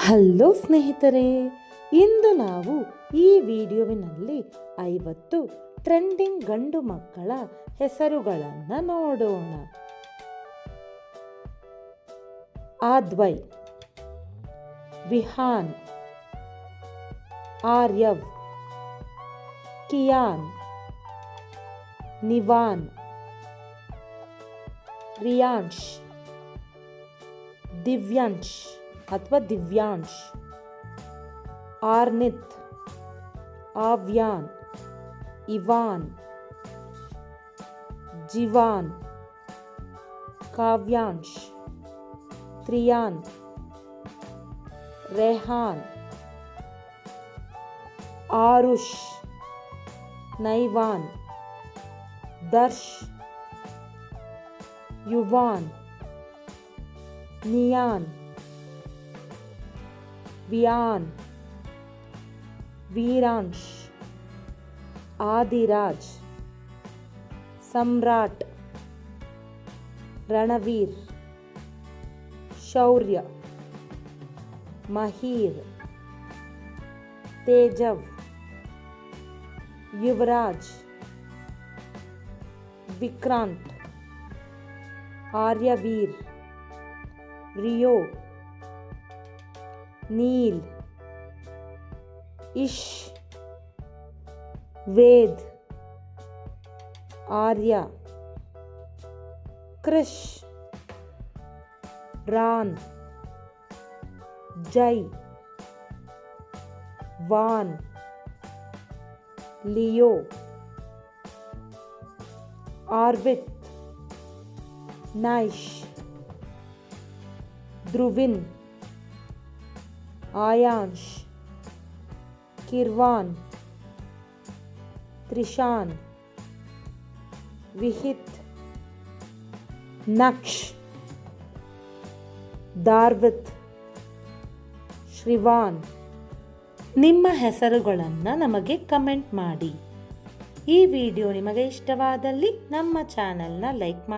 Hello ಸ್ನೇಹಿತರೆ, ಇಂದು ನಾವು ಈ ವಿಡಿಯೋವಿನಲ್ಲಿ 50 ಟ್ರೆಂಡಿಂಗ್ ಗಂಡು ಮಕ್ಕಳ ಹೆಸರುಗಳನ್ನು ನೋಡೋಣ. ಆದ್ವೈ, ವಿಹಾನ್, ಆರ್ಯವ್, ಕಿಯಾನ್, ನಿವಾನ್, ರಿಯಾಂಶ್, ದಿವ್ಯಾಂಶ್ ಅಥವಾ Divyansh, Arnit, Avyaan, Ivaan, Jivaan, Kavyansh, Triyaan, Rehaan, Aarush, Naivaan, Darsh, Yuvaan, Niyaan, Viyaan, Veeransh, Adiraj, Samrat, Ranveer, Shaurya, Mahir, Tejav, Yuvraj, Vikrant, Aryaveer, Rio, Neel, Ish, Ved, Arya, Krish, Ron, Jai, Vaan, Leo, Arvit, Naish, Dhruvin, Aayansh, Kirvaan, Trishaan, Vihit, Naksh, Darvit, Shrivaan. ನಿಮ್ಮ ಹೆಸರುಗಳನ್ನು ನಮಗೆ ಕಮೆಂಟ್ ಮಾಡಿ. ಈ ವಿಡಿಯೋ ನಿಮಗೆ ಇಷ್ಟವಾದಲ್ಲಿ ನಮ್ಮ ಚಾನೆಲ್ನ ಲೈಕ್ ಮಾಡಿ.